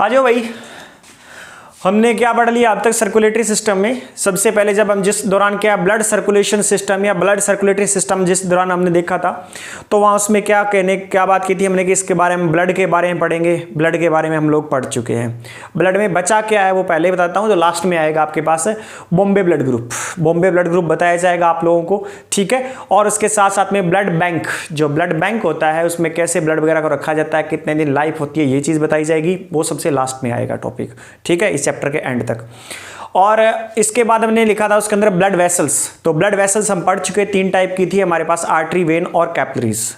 आ जाओ भाई। हमने क्या पढ़ लिया अब तक सर्कुलेटरी सिस्टम में? सबसे पहले जब हम जिस दौरान क्या ब्लड सर्कुलेशन सिस्टम या ब्लड सर्कुलेटरी सिस्टम जिस दौरान हमने देखा था, तो वहाँ उसमें क्या बात की थी हमने कि इसके बारे में, ब्लड के बारे में पढ़ेंगे। ब्लड के बारे में हम लोग पढ़ चुके हैं। ब्लड में बचा क्या है वो पहले बताता हूँ, जो लास्ट में आएगा आपके पास है Bombay blood group. Bombay blood group बताया जाएगा आप लोगों को, ठीक है। और उसके साथ साथ में ब्लड बैंक, जो ब्लड बैंक होता है उसमें कैसे ब्लड वगैरह को रखा जाता है, कितने दिन लाइफ होती है, ये चीज़ बताई जाएगी। वो सबसे लास्ट में आएगा टॉपिक, ठीक है, इस चैप्टर के एंड तक। और इसके बाद हमने लिखा था उसके अंदर ब्लड वेसल्स। तो ब्लड वेसल्स हम पढ़ चुके, 3 टाइप की थी हमारे पास, आर्टरी, वेन और कैपिलरीज।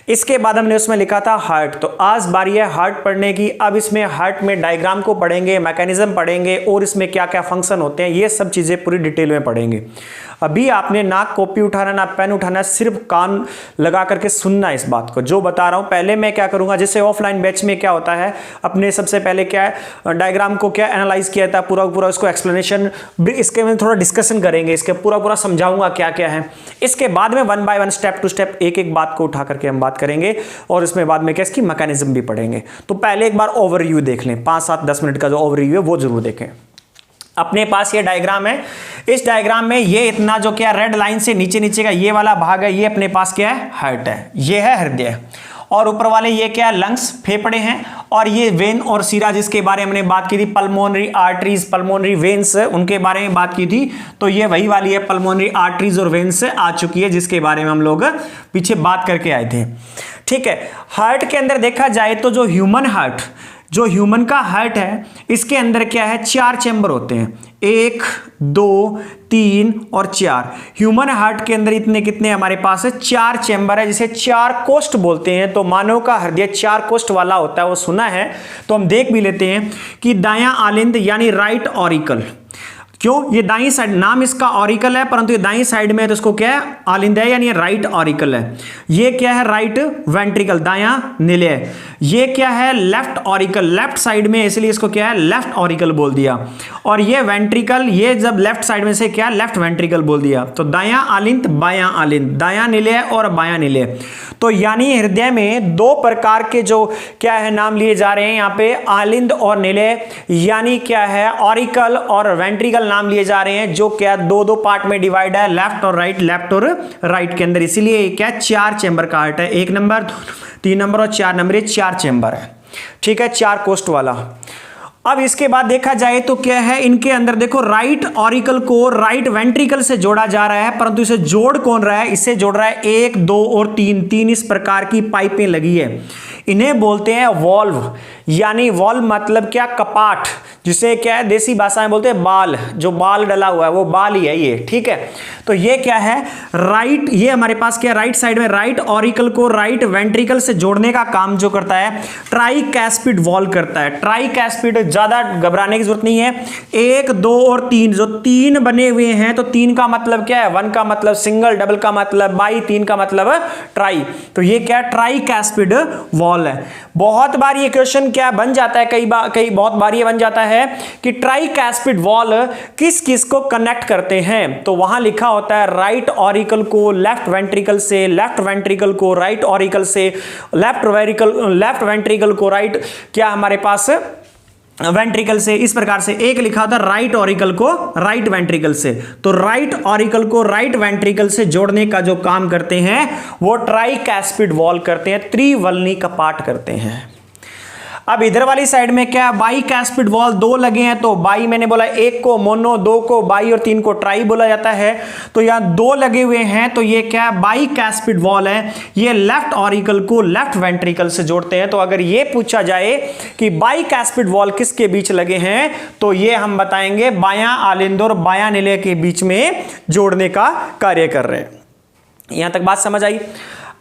इसके बाद हमने उसमें लिखा था हार्ट। तो आज बारी है हार्ट पढ़ने की। अब इसमें हार्ट में डायग्राम को पढ़ेंगे, मैकेनिज्म पढ़ेंगे और इसमें क्या क्या फंक्शन होते हैं, ये सब चीजें पूरी डिटेल में पढ़ेंगे। अभी आपने ना कॉपी उठाना ना पेन उठाना, सिर्फ कान लगा करके सुनना इस बात को जो बता रहा हूं। पहले मैं क्या करूंगा, जैसे ऑफलाइन बैच में क्या होता है, अपने सबसे पहले क्या है, डायग्राम को क्या एनालाइज किया था पूरा पूरा, उसको एक्सप्लेनेशन, इसके में थोड़ा डिस्कशन करेंगे, इसके पूरा पूरा समझाऊंगा क्या क्या है। इसके बाद में 1 बाय 1 स्टेप टू स्टेप एक एक बात को उठा करके हम बात करेंगे और इसमें बाद में क्या इसकी मैकेनिज्म भी पढ़ेंगे। तो पहले एक बार ओवरव्यू देख लें, 5, 7, 10 मिनट का जो ओवरव्यू है वो जरूर देखें। अपने पास ये डायग्राम है। इस डायग्राम में ये इतना जो क्या रेड लाइन से नीचे नीचे का ये वाला भाग है, ये अपने पास क्या है, हार्ट है, ये है हृदय। और ऊपर वाले ये क्या है, लंग्स, फेफड़े हैं। और ये वेन और सीरा जिसके बारे में हमने बात की थी, पल्मोनरी आर्टरीज, पल्मोनरी वेन्स, उनके बारे में बात की थी। तो ये वही वाली है, पल्मोनरी आर्टरीज और वेन्स आ चुकी है, जिसके बारे में हम लोग पीछे बात करके आए थे, ठीक है। हार्ट के अंदर देखा जाए तो जो ह्यूमन का हार्ट है, इसके अंदर क्या है, 4 चैम्बर होते हैं, 1, 2, 3 और 4। ह्यूमन हार्ट के अंदर इतने कितने हमारे पास है, 4 चैम्बर है, जिसे 4 कोष्ठ बोलते हैं। तो मानव का हृदय 4 कोष्ठ वाला होता है, वो सुना है। तो हम देख भी लेते हैं कि दायां आलिंद यानी राइट ऑरिकल, क्यों, ये दाईं साइड, नाम इसका ऑरिकल है परंतु ये दाईं साइड में है, तो इसको क्या है, आलिंद है, यानी राइट ऑरिकल है। ये क्या है, राइट वेंट्रिकल, दायां निलय। ये क्या है, लेफ्ट ऑरिकल, लेफ्ट साइड में, इसलिए इसको क्या है, लेफ्ट ऑरिकल बोल दिया। और ये वेंट्रिकल, ये जब लेफ्ट साइड में से क्या, लेफ्ट वेंट्रिकल बोल दिया। तो दायां आलिंद, बायां आलिंद, दायां निलय और बायां निलय। तो यानी हृदय में 2 प्रकार के जो क्या है नाम लिए जा रहे हैं यहाँ पे, आलिंद और निलय, यानी क्या है, ऑरिकल और वेंट्रिकल नाम लिए जा रहे हैं, जो क्या 2-2 पार्ट में डिवाइड है, लेफ्ट और राइट, लेफ्ट और राइट के अंदर। इसीलिए क्या 4 चैम्बर का हार्ट है, 1 नंबर, 2 नंबर, 3 नंबर और 4 नंबर, ये 4 चैम्बर है, ठीक है, 4 कोष्ठ वाला। अब इसके बाद देखा जाए तो क्या है, इनके अंदर देखो राइट ऑरिकल को राइट वेंट्रिकल से जोड़ा जा रहा है, परंतु इसे जोड़ कौन रहा है, इससे जोड़ रहा है 1, 2 और 3 इस प्रकार की पाइपें लगी है। इन्हें बोलते हैं वॉल्व, यानी वॉल्व मतलब क्या, कपाट, जिसे क्या है देसी भाषा में बोलते हैं बाल, जो बाल डला हुआ है वो बाल ही है ये, ठीक है। तो ये क्या है, राइट, ये हमारे पास क्या, राइट साइड में राइट ऑरिकल को राइट वेंट्रिकल से जोड़ने का काम जो करता है ट्राइकैस्पिड वॉल्व करता है। ट्राइकैस्पिड, ज्यादा घबराने की जरूरत नहीं है, 1, 2 और 3, जो 3 बने हुए हैं, तो 3 का मतलब क्या है, 1 का मतलब सिंगल, डबल का मतलब बाई, 3 का मतलब ट्राई। तो ये क्या, ट्राइकैस्पिड वॉल्व है। बहुत बार ये क्वेश्चन क्या बन जाता है, बहुत बार ये बन जाता है कि ट्राइकैस्पिड वॉल्व किस किस को कनेक्ट करते हैं। तो वहां लिखा होता है राइट ऑरिकल को लेफ्ट वेंट्रिकल से, लेफ्ट वेंट्रिकल को राइट ऑरिकल से, लेफ्ट वेंट्रिकल को राइट क्या हमारे पास वेंट्रिकल से, इस प्रकार से। एक लिखा होता है राइट ऑरिकल को राइट वेंट्रिकल से। तो राइट ऑरिकल को राइट वेंट्रिकल से जोड़ने का जो काम करते हैं वो ट्राइकैस्पिड वॉल्व करते हैं, त्रिवलनी कपाट करते हैं। अब इधर वाली साइड में क्या, बाइकैस्पिड वॉल्व 2 लगे हैं। तो बाई मैंने बोला 1 को मोनो, 2 को बाई और 3 को ट्राई बोला जाता है। तो यहां 2 लगे हुए हैं, तो ये क्या बाइकैस्पिड वॉल्व है, ये लेफ्ट ऑरिकल को लेफ्ट वेंट्रिकल से जोड़ते हैं। तो अगर ये पूछा जाए कि बाइकैस्पिड वॉल्व किसके बीच लगे हैं, तो ये हम बताएंगे बायां आलिंद और बायां निलय के बीच में जोड़ने का कार्य कर रहे हैं। यहां तक बात समझ आई।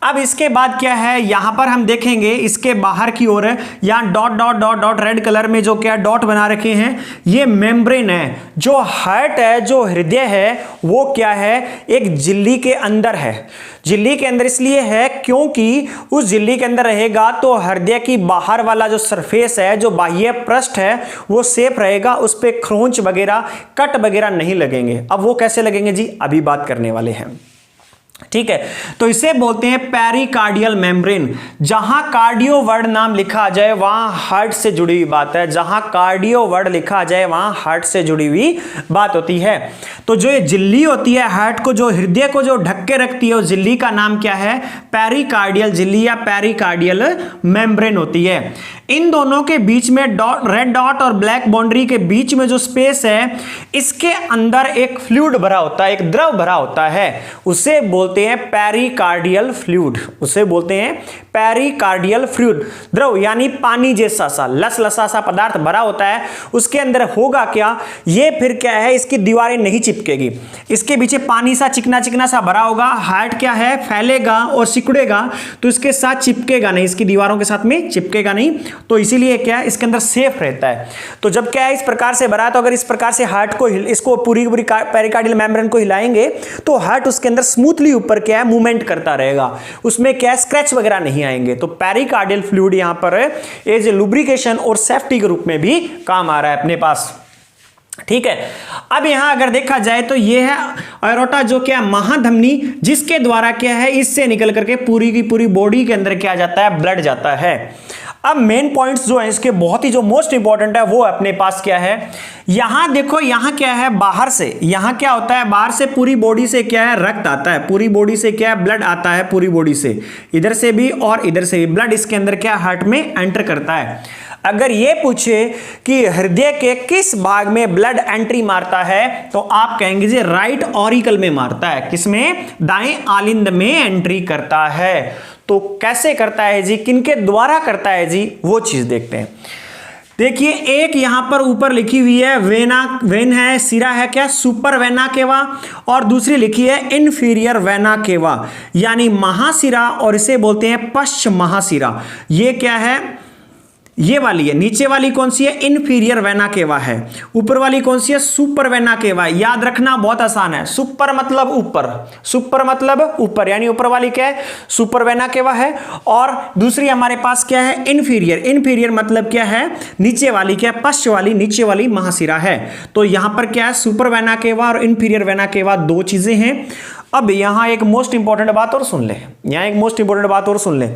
अब इसके बाद क्या है, यहां पर हम देखेंगे इसके बाहर की ओर यहां dot dot dot dot red colour में जो क्या डॉट बना रखे हैं, ये मेम्ब्रेन है। जो हार्ट है, जो हृदय है, वो क्या है, एक झिल्ली के अंदर है। झिल्ली के अंदर इसलिए है क्योंकि उस झिल्ली के अंदर रहेगा तो हृदय की बाहर वाला जो सरफेस है, जो बाह्य पृष्ठ है, वो सेफ रहेगा, उस पर खरोंच वगैरह, कट वगैरह नहीं लगेंगे। अब वो कैसे लगेंगे जी, अभी बात करने वाले हैं। ठीक है, तो इसे बोलते हैं पेरिकार्डियल मेम्ब्रेन। जहां कार्डियो वर्ड नाम लिखा जाए वहां हार्ट से जुड़ी हुई बात है, जहां कार्डियो वर्ड लिखा जाए वहां हार्ट से जुड़ी हुई बात होती है। तो जो ये झिल्ली होती है हार्ट को, जो हृदय को जो ढक के रखती है, उस झिल्ली का नाम क्या है? पेरिकार्डियल झिल्ली या पेरिकार्डियल मेम्ब्रेन होती है। इन दोनों के बीच में रेड डॉट और ब्लैक बाउंड्री के बीच में जो स्पेस है, इसके अंदर एक फ्लूइड भरा होता है, एक द्रव भरा होता है, उसे बोलते हैं पेरिकार्डियल फ्लूइड। उसे बोलते हैं पेरिकार्डियल फ्लूइड। द्रव यानी पानी जैसा सा लसलसा सा पदार्थ भरा होता है, उसके अंदर होगा क्या? ये फिर क्या है, इसकी दीवारें नहीं चिपकेगी, इसके पीछे पानी सा चिकना चिकना सा भरा होगा। हार्ट क्या है, फैलेगा और सिकुड़ेगा तो इसके साथ चिपकेगा नहीं, इसकी दीवारों के साथ में चिपकेगा नहीं, तो इसीलिए क्या है, इसके अंदर सेफ रहता है। तो जब क्या है, इस प्रकार से भरा है, तो अगर इस प्रकार से हार्ट को इसको पूरी पूरी पेरिकार्डियल मेम्ब्रेन को हिलाएंगे तो हार्ट उसके अंदर स्मूथली ऊपर क्या है, मूवमेंट करता रहेगा, उसमें क्या है, स्क्रैच वगैरह नहीं आएंगे। तो पेरिकार्डियल फ्लूइड यहां पर एज ए लुब्रिकेशन और सेफ्टी के रूप में भी काम आ रहा है अपने पास। ठीक है, अब यहां अगर देखा जाए तो यह है एरोटा, जो क्या महाधमनी, जिसके द्वारा क्या है, इससे निकल करके पूरी की पूरी बॉडी के अंदर क्या जाता है, ब्लड जाता है। अब मेन पॉइंट्स जो है इसके बहुत ही जो मोस्ट इंपॉर्टेंट है वो अपने पास क्या है, यहां देखो, यहां क्या है, बाहर से, यहां क्या होता है, बाहर से पूरी बॉडी से क्या है, रक्त आता है, पूरी बॉडी से क्या है, ब्लड आता है, पूरी बॉडी से, इधर से भी और इधर से भी ब्लड इसके अंदर क्या हार्ट में एंटर करता है। अगर ये पूछे कि हृदय के किस भाग में ब्लड एंट्री मारता है, तो आप कहेंगे जी राइट ऑरिकल में मारता है। किसमें? दाएं आलिंद में एंट्री करता है। तो कैसे करता है जी, किनके द्वारा करता है जी, वो चीज देखते हैं। देखिए, एक यहां पर ऊपर लिखी हुई है वेन है, सिरा है क्या, सुपर वेना केवा, और दूसरी लिखी है इंफीरियर वेना केवा, यानी महासिरा, और इसे बोलते हैं पश्च महासिरा। ये क्या है, ये वाली है। नीचे वाली कौन सी है, इनफीरियर वेना केवा है। ऊपर वाली कौन सी है, सुपर वेना केवा। याद रखना बहुत आसान है, सुपर मतलब ऊपर, सुपर मतलब ऊपर, यानी ऊपर वाली क्या है, सुपर वेना केवा है, और दूसरी हमारे पास क्या है, इनफीरियर। इनफीरियर मतलब क्या है, नीचे वाली क्या है, पश्च वाली, नीचे वाली महासिरा है। तो यहां पर क्या है, सुपर वेना केवा और इनफीरियर वेना केवा दो चीजें हैं। अब यहां एक मोस्ट इंपॉर्टेंट बात और सुन ले, यहां एक मोस्ट इंपॉर्टेंट बात और सुन ले।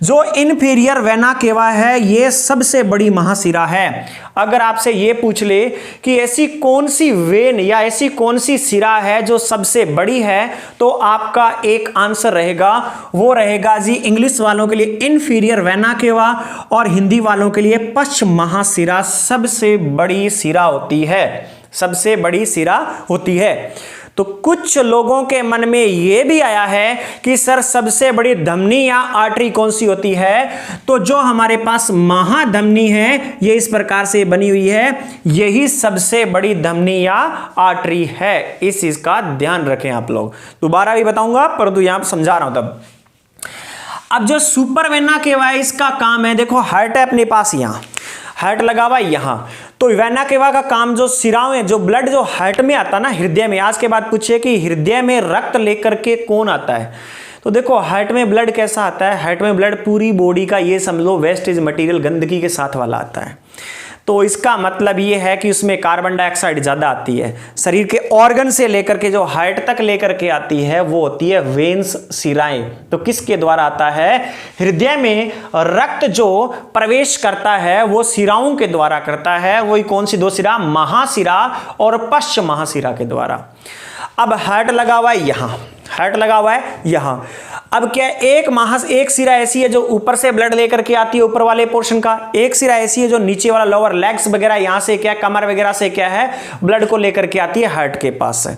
जो इनफीरियर वेना केवा है, ये सबसे बड़ी महासिरा है। अगर आपसे ये पूछ ले कि ऐसी कौन सी वेन या ऐसी कौन सी सिरा है जो सबसे बड़ी है, तो आपका एक आंसर रहेगा, वो रहेगा जी इंग्लिश वालों के लिए इनफीरियर वेना केवा और हिंदी वालों के लिए पश्च महासिरा सबसे बड़ी सिरा होती है, सबसे बड़ी सिरा होती है। तो कुछ लोगों के मन में यह भी आया है कि सर सबसे बड़ी धमनी या आर्टरी कौन सी होती है, तो जो हमारे पास महाधमनी है ये इस प्रकार से बनी हुई है, यही सबसे बड़ी धमनी या आर्टरी है। इस चीज का ध्यान रखें आप लोग, दोबारा भी बताऊंगा परंतु यहां समझा रहा हूं तब। अब जो सुपर वेना केवा है, इसका काम है, देखो हार्ट है अपने पास, यहां हार्ट लगा हुआ यहां, तो वेना केवा का काम जो सिराओं है, जो ब्लड जो हार्ट में आता ना, हृदय में, आज के बाद पूछे कि हृदय में रक्त लेकर के कौन आता है, तो देखो हार्ट में ब्लड कैसा आता है, हार्ट में ब्लड पूरी बॉडी का ये समझ लो वेस्टेज मटेरियल गंदगी के साथ वाला आता है। तो इसका मतलब ये है कि उसमें कार्बन डाइऑक्साइड ज्यादा आती है, शरीर के ऑर्गन से लेकर के जो हार्ट तक लेकर के आती है वो होती है वेन्स, सिराएं। तो किसके द्वारा आता है, हृदय में रक्त जो प्रवेश करता है वो सिराओं के द्वारा करता है, वही कौन सी दो सिरा, महासिरा और पश्च महासिरा के द्वारा। अब हार्ट लगा हुआ है यहां, हार्ट लगा हुआ है यहां। अब क्या एक सिरा ऐसी है जो ऊपर से ब्लड लेकर के आती है ऊपर वाले पोर्शन का, एक सिरा ऐसी है जो नीचे वाला लोअर लेग्स वगैरह यहां से क्या कमर वगैरह से क्या है ब्लड को लेकर के आती है हार्ट के पास से।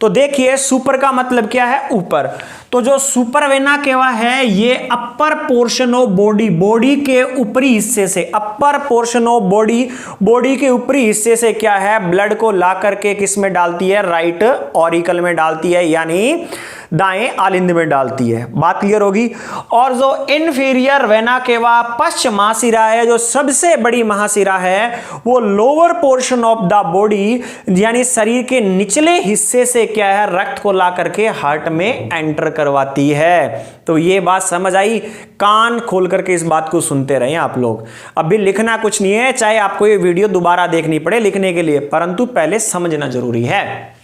तो देखिए सुपर का मतलब क्या है, ऊपर। तो जो सुपर वेना केवा है ये upper portion of body, body के ऊपरी हिस्से से, upper portion of body, body के ऊपरी हिस्से से क्या है ब्लड को ला करके किस में डालती है, राइट ऑरिकल में डालती है, यानी दाएं आलिंद में डालती है। बात क्लियर होगी। और जो इनफीरियर वेना केवा पश्च महासिरा है, जो सबसे बड़ी महासिरा है, वो lower portion of the body यानी शरीर के निचले हिस्से से क्या है रक्त को ला करके हार्ट में एंटर करवाती है। तो ये बात समझ आई, कान खोल करके इस बात को सुनते रहे आप लोग। अभी लिखना कुछ नहीं है, चाहे आपको ये वीडियो दोबारा देखनी पड़े लिखने के लिए, परंतु पहले समझना जरूरी है।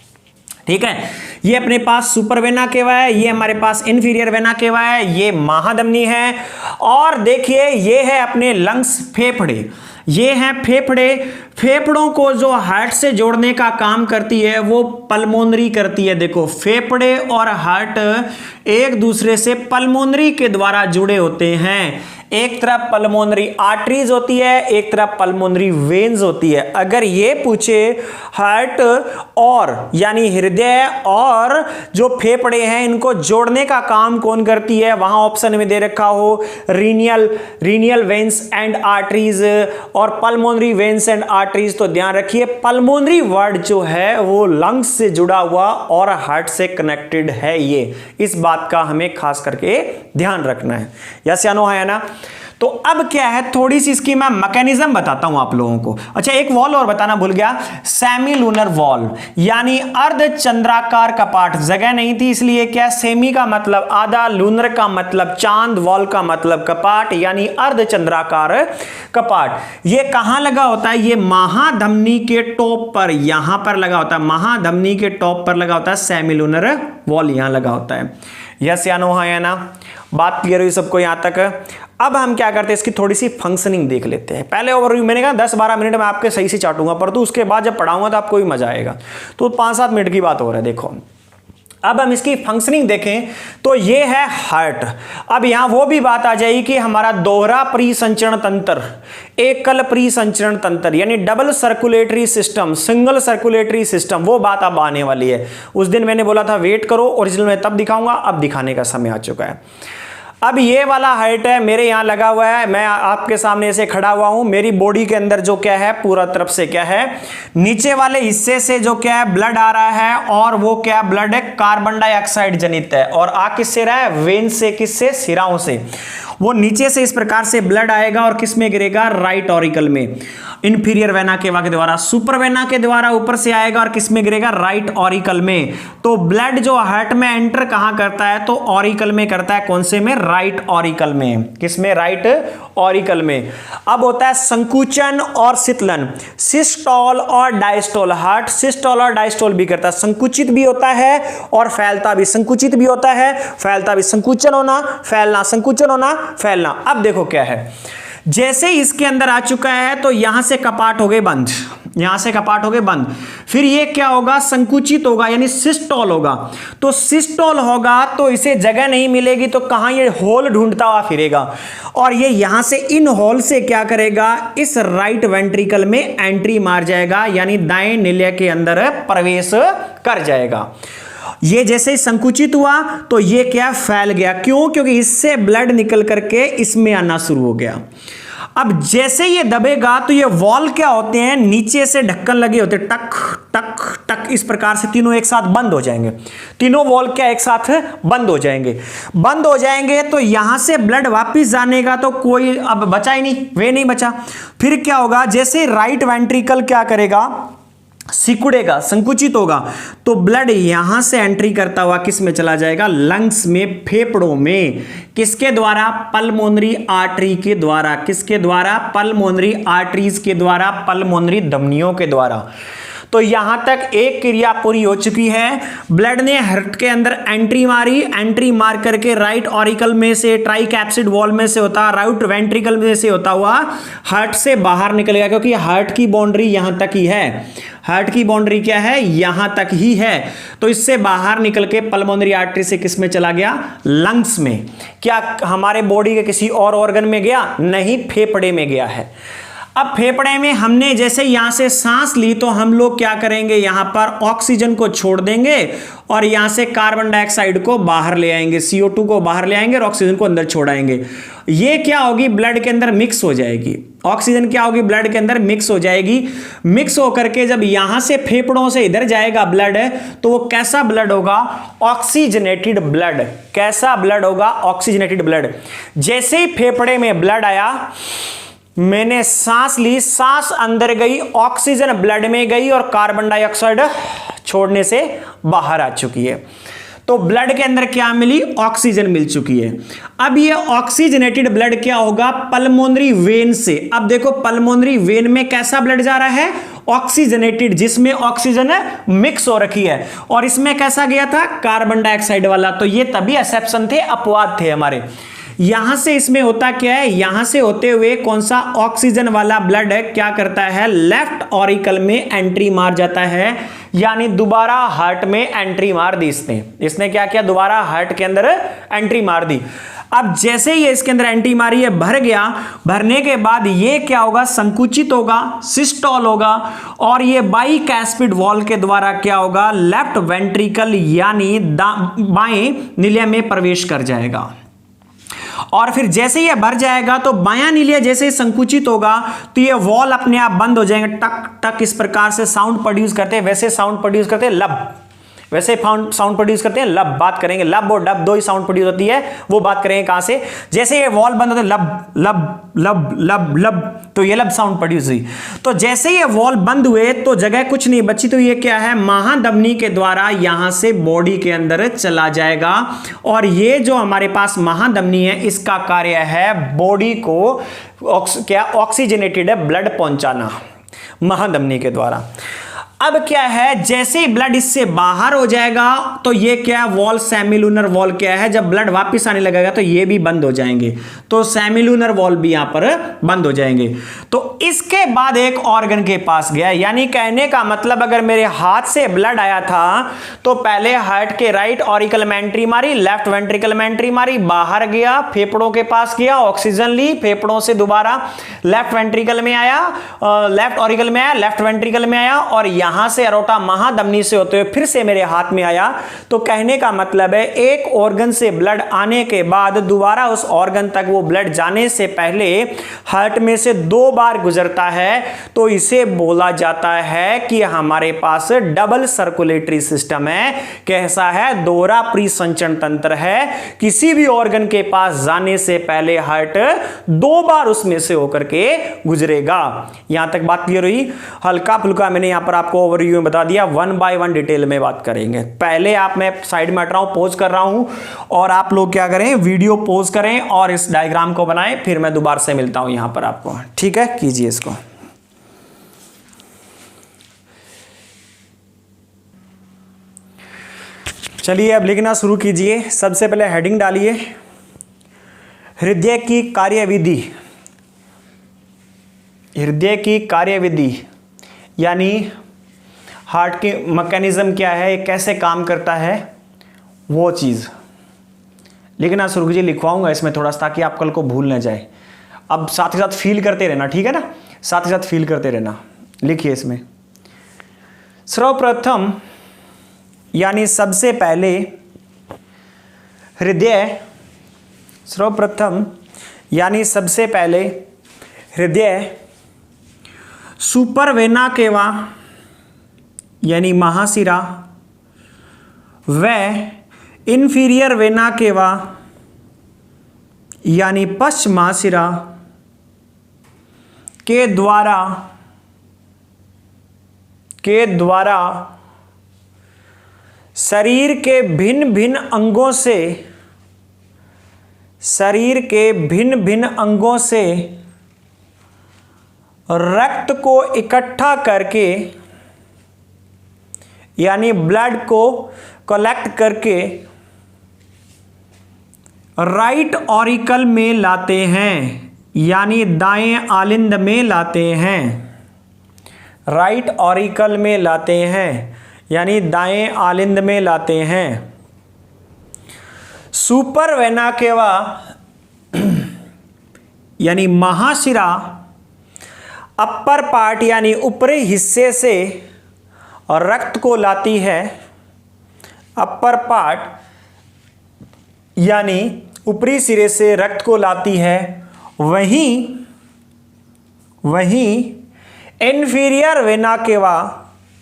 ठीक है, ये अपने पास सुपर वेना केवा है, ये हमारे पास इंफीरियर वेना केवा है, ये महाधमनी है। और देखिए ये है अपने लंग्स, फेफड़े, ये हैं फेफड़े। फेफड़ों को जो हार्ट से जोड़ने का काम करती है वो पल्मोनरी करती है। देखो फेफड़े और हार्ट एक दूसरे से पल्मोनरी के द्वारा जुड़े होते हैं। एक तरफ पल्मोनरी आर्टरीज होती है, एक तरफ पल्मोनरी वेन्स होती है। अगर ये पूछे हार्ट और यानी हृदय और जो फेफड़े हैं इनको जोड़ने का काम कौन करती है, वहां ऑप्शन में दे रखा हो रीनियल वेन्स एंड आर्टरीज और पल्मोनरी वेन्स एंड आर्टरीज, तो ध्यान रखिए पल्मोनरी वर्ड जो है वो लंग्स से जुड़ा हुआ और हार्ट से कनेक्टेड है। ये इस बात का हमें खास करके ध्यान रखना है। यस या नो है ना। तो अब क्या है, थोड़ी सी इसकी मैं मैकेनिज्म बताता हूं आप लोगों को। अच्छा एक वॉल और बताना भूल गया, सेमी लूनर वॉल यानी अर्ध चंद्राकार कपाट। जगह नहीं थी इसलिए क्या, सेमी का मतलब आधा, लूनर का मतलब चांद, वॉल का मतलब कपाट यानी अर्ध चंद्राकार कपाट। ये कहां लगा होता है, ये महाधमनी के टॉप पर, यहां पर लगा होता है, महाधमनी के टॉप पर लगा होता है सेमी लूनर वॉल, यहां लगा होता है। यस या नो है या ना, बात क्लियर हुई सबको यहां तक। अब हम क्या करते हैं, इसकी थोड़ी सी फंक्शनिंग देख लेते हैं। पहले ओवरव्यू मैंने कहा 10-12 मिनट में आपके सही से चाटूंगा, पर तो उसके बाद जब पढ़ाऊंगा तो आपको भी मजा आएगा। तो 5-7 मिनट की बात हो रहा है। देखो अब हम इसकी फंक्शनिंग देखें तो ये है हार्ट। अब यहां वो भी बात आ जाएगी कि हमारा दोहरा परिसंचरण तंत्र, एकल परिसंचरण तंत्र यानी double circulatory system, single circulatory system, वो बात अब आने वाली है। उस दिन मैंने बोला था वेट करो, ओरिजिनल में तब दिखाऊंगा, अब दिखाने का समय आ चुका है। अब ये वाला हार्ट है मेरे यहाँ लगा हुआ है, मैं आपके सामने ऐसे खड़ा हुआ हूं। मेरी बॉडी के अंदर जो क्या है, पूरा तरफ से क्या है, नीचे वाले हिस्से से जो क्या है ब्लड आ रहा है, और वो क्या ब्लड है कार्बन डाइऑक्साइड जनित है। और आ किससे रहा है, वेन से, किससे, सिराओं से। वो नीचे से इस प्रकार से ब्लड आएगा और किस में गिरेगा, राइट ऑरिकल में, इंफीरियर वेना केवा के द्वारा। सुपर वेना के द्वारा ऊपर से आएगा और किस में गिरेगा, राइट ऑरिकल में। तो ब्लड जो हार्ट में एंटर कहां करता है, तो ऑरिकल में करता है। कौन से में, राइट ऑरिकल में। किस में, राइट ऑरिकल में। अब होता है संकुचन और शीतलन, सिस्टोल और डायस्टोल। हार्ट सिस्टोल और डायस्टोल भी करता है, संकुचित भी होता है और फैलता भी, संकुचित भी होता है, फैलता भी। संकुचन होना, फैलना, संकुचन होना, फैलना। अब देखो क्या है, जैसे इसके अंदर आ चुका है तो यहां से कपाट हो गए बंद, यहां से कपाट हो गए बंद। फिर ये क्या होगा, संकुचित होगा यानी सिस्टोल होगा। तो सिस्टोल होगा तो इसे जगह नहीं मिलेगी, तो कहां ये होल ढूंढता हुआ फिरेगा, और ये यहां से इन होल से क्या करेगा, इस राइट वेंट्रिकल में एंट्री मार जाएगा यानी दाएं निलय के अंदर प्रवेश कर जाएगा। ये जैसे ही संकुचित हुआ तो ये क्या, फैल गया। क्यों, क्योंकि इससे ब्लड निकल करके इसमें आना शुरू हो गया। अब जैसे ये दबेगा तो ये वॉल क्या होते हैं, नीचे से ढक्कन लगे होते हैं, टक टक टक, इस प्रकार से तीनों एक साथ बंद हो जाएंगे। तीनों वॉल क्या एक साथ बंद हो जाएंगे। बंद हो जाएंगे तो यहां से ब्लड वापस जाने का तो कोई अब बचा ही नहीं, वे नहीं बचा। फिर क्या होगा, जैसे राइट वेंट्रिकल क्या करेगा, सिकुड़ेगा, संकुचित होगा, तो ब्लड यहां से एंट्री करता हुआ किस में चला जाएगा, लंग्स में, फेफड़ों में। किसके द्वारा, पल्मोनरी आर्टरी के द्वारा। किसके द्वारा, पल्मोनरी आर्टरीज के द्वारा, पल्मोनरी धमनियों के द्वारा। तो यहां तक एक क्रिया पूरी हो चुकी है। ब्लड ने हार्ट के अंदर एंट्री मारी, एंट्री मार करके राइट ऑरिकल में से, ट्राइकैप्सिड वॉल में से होता, राइट वेंट्रिकल में से होता हुआ हार्ट से बाहर निकल गया, क्योंकि हार्ट की बाउंड्री यहां तक ही है। हार्ट की बाउंड्री क्या है, यहां तक ही है। तो इससे बाहर निकल के पल्मोनरी आर्टरी से किस में चला गया, लंग्स में। क्या हमारे बॉडी के किसी और ऑर्गन में गया, नहीं, फेफड़े में गया है। अब फेफड़े में हमने जैसे यहां से सांस ली तो हम लोग क्या करेंगे, यहां पर ऑक्सीजन को छोड़ देंगे और यहां से कार्बन डाइऑक्साइड को बाहर ले आएंगे, CO2 को बाहर ले आएंगे और ऑक्सीजन को अंदर छोड़ाएंगे। ये क्या होगी, ब्लड के अंदर मिक्स हो जाएगी। ऑक्सीजन क्या होगी, ब्लड के अंदर मिक्स हो जाएगी। मिक्स होकर के जब यहां से फेफड़ों से इधर जाएगा ब्लड, तो वो कैसा ब्लड होगा, ऑक्सीजनेटेड ब्लड। कैसा ब्लड होगा, ऑक्सीजनेटेड ब्लड। जैसे ही फेफड़े में ब्लड आया, मैंने सांस ली, सांस अंदर गई, ऑक्सीजन ब्लड में गई और कार्बन डाइऑक्साइड छोड़ने से बाहर आ चुकी है। तो ब्लड के अंदर क्या मिली, ऑक्सीजन मिल चुकी है। अब ये ऑक्सीजनेटेड ब्लड क्या होगा, पल्मोनरी वेन से। अब देखो पल्मोनरी वेन में कैसा ब्लड जा रहा है, ऑक्सीजनेटेड, जिसमें ऑक्सीजन मिक्स हो रखी है, और इसमें कैसा गया था, कार्बन डाइऑक्साइड वाला। तो ये तभी एक्सेप्शन थे, अपवाद थे हमारे। यहां से इसमें होता क्या है, यहां से होते हुए कौन सा ऑक्सीजन वाला ब्लड है क्या करता है, लेफ्ट ऑरिकल में एंट्री मार जाता है, यानी दोबारा हार्ट में एंट्री मार दी इसने क्या किया, दोबारा हार्ट के अंदर एंट्री मार दी। अब जैसे ही इसके अंदर एंट्री मारी है, भर गया, भरने के बाद ये क्या होगा, संकुचित होगा, सिस्टोल होगा, और ये बाइकैस्पिड वॉल्व के द्वारा क्या होगा, लेफ्ट वेंट्रिकल यानी बाएं निलिया में प्रवेश कर जाएगा। और फिर जैसे ये भर जाएगा तो बायां नीलिया जैसे संकुचित होगा तो ये वॉल अपने आप बंद हो जाएंगे, टक टक इस प्रकार से साउंड प्रोड्यूस करते हैं। वैसे साउंड प्रोड्यूस करते हैं लब, वैसे साउंड प्रोड्यूस करते हैं लब, बात करेंगे लब और डब, दो ही साउंड प्रोड्यूस होती है, वो बात करेंगे कहां से, जैसे ये वॉल बंद होते हैं लब लब लब लब लब, तो ये लब साउंड प्रोड्यूस हुई। तो जैसे ये वॉल बंद हुए तो जगह कुछ नहीं बची, तो ये क्या है, महाधमनी के द्वारा यहां से बॉडी के अंदर चला जाएगा। और ये जो हमारे पास महाधमनी है, इसका कार्य है बॉडी को क्या ऑक्सीजनेटेड ब्लड पहुंचाना महाधमनी के द्वारा। अब क्या है, जैसे ही ब्लड इससे बाहर हो जाएगा तो ये क्या वॉल, सेमिलूनर वॉल क्या है, जब ब्लड वापस आने लगेगा तो ये भी बंद हो जाएंगे, तो सेमिलूनर वॉल भी यहां पर बंद हो जाएंगे। तो इसके बाद एक ऑर्गन के पास गया, यानी कहने का मतलब अगर मेरे हाथ से ब्लड आया था तो पहले हार्ट के राइट ऑरिकल में एंट्री मारी, लेफ्ट वेंट्रिकल में एंट्री मारी, बाहर गया, फेफड़ों के पास गया, ऑक्सीजन ली, फेफड़ों से दोबारा लेफ्ट वेंट्रिकल में आया, लेफ्ट ऑरिकल में आया, लेफ्ट वेंट्रिकल में आया, और यहां से अरोटा महाधमनी से होते हुए फिर से मेरे हाथ में आया। तो कहने का मतलब है एक ऑर्गन से ब्लड आने के बाद दोबारा उस ऑर्गन तक वो ब्लड जाने से पहले हार्ट में से 2 बार गुजरता है, तो इसे बोला जाता है कि हमारे पास डबल सर्कुलेटरी सिस्टम है। कैसा है, दोहरा परिसंचरण तंत्र है, किसी भी ऑर्गन के पास जाने से पहले हार्ट 2 बार उसमें से होकर के गुजरेगा। यहां तक बात क्लियर हुई, हल्का फुल्का मैंने यहां पर आपको ओवरव्यू में बता दिया, 1 बाय 1 डिटेल में बात करेंगे। पहले मैं साइड में हट रहा हूं, पॉज कर रहा हूं, और आप लोग क्या करें, वीडियो पॉज करें और इस डायग्राम को बनाएं, फिर मैं दोबारा से मिलता हूं यहां पर आपको, ठीक है, कीजिए इसको। चलिए अब लिखना शुरू कीजिए। सबसे पहले हेडिंग डालिए, हृदय की कार्यविधि। हृदय की कार्यविधि यानी हार्ट की मैकेनिज्म क्या है, कैसे काम करता है, वो चीज़ लिखना शुरू कीजिए। लिखवाऊंगा इसमें थोड़ा सा ताकि आप कल को भूल न जाए। अब साथ ही साथ फील करते रहना, ठीक है ना, साथ ही साथ फील करते रहना। लिखिए इसमें, सर्वप्रथम यानी सबसे पहले हृदय, सर्वप्रथम यानी सबसे पहले हृदय सुपर वेना केवा यानी महाशिरा व इंफीरियर वेना केवा यानी पश्चिमाशिरा के द्वारा शरीर के भिन्न भिन्न अंगों से रक्त को इकट्ठा करके यानी ब्लड को कलेक्ट करके राइट ऑरिकल में लाते हैं, यानी दाएं आलिंद में लाते हैं। राइट ऑरिकल में लाते हैं यानी दाएं आलिंद में लाते हैं। सुपर वेना केवा यानी महाशिरा अपर पार्ट यानी ऊपरी हिस्से से और रक्त को लाती है। अपर पार्ट यानी ऊपरी सिरे से रक्त को लाती है। वहीं इंफीरियर वेना केवा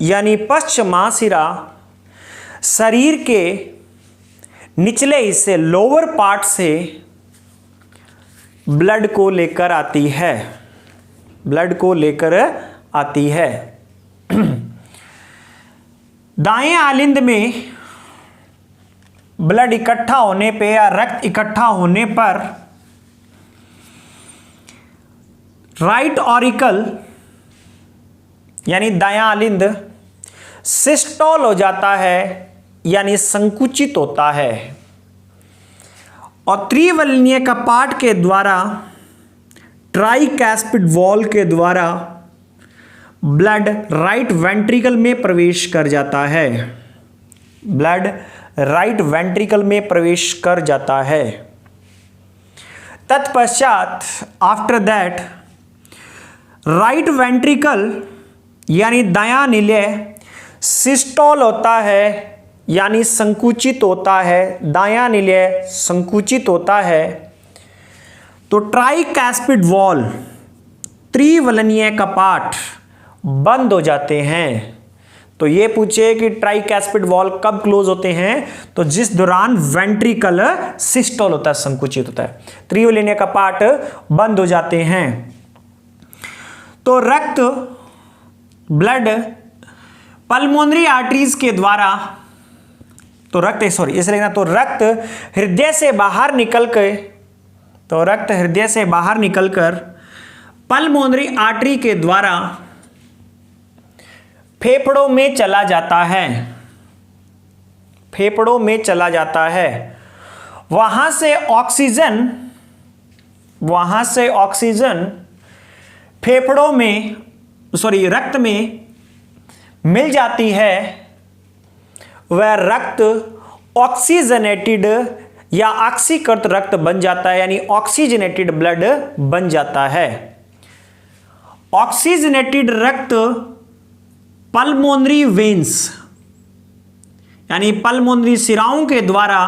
यानी पश्चिमाशिरा शरीर के निचले हिस्से लोअर पार्ट से ब्लड को लेकर आती है। ब्लड को लेकर आती है। दाएं आलिंद में ब्लड इकट्ठा होने पे या रक्त इकट्ठा होने पर राइट ऑरिकल यानी दायां आलिंद सिस्टोल हो जाता है यानी संकुचित होता है। और त्रिवलनीय कपाट के द्वारा, ट्राइकैस्पिड वॉल के द्वारा ब्लड राइट वेंट्रिकल में प्रवेश कर जाता है। ब्लड राइट वेंट्रिकल में प्रवेश कर जाता है। तत्पश्चात आफ्टर दैट राइट वेंट्रिकल यानी दायां निलय सिस्टोल होता है यानी संकुचित होता है। दायां निलय संकुचित होता है तो ट्राइकैस्पिड वॉल, त्रिवलनीय कपाट बंद हो जाते हैं। तो ये पूछे कि ट्राइकैस्पिड वॉल कब क्लोज होते हैं, तो जिस दौरान वेंट्रिकल सिस्टोल होता है, संकुचित होता है, त्रिवलनीय कपाट बंद हो जाते हैं। तो रक्त, ब्लड पल्मोनरी आर्टरीज के द्वारा, तो रक्त इसे लिखना, तो रक्त हृदय से बाहर निकल के, तो रक्त हृदय से बाहर निकलकर पल्मोनरी आर्टरी के द्वारा फेफड़ों में चला जाता है। फेफड़ों में चला जाता है। वहां से ऑक्सीजन फेफड़ों में, रक्त में मिल जाती है। वह रक्त ऑक्सीजनेटेड या ऑक्सीकृत रक्त बन जाता है, यानी ऑक्सीजनेटेड ब्लड बन जाता है। ऑक्सीजनेटेड रक्त पल्मोनरी वेन्स यानी पल्मोनरी सिराओं के द्वारा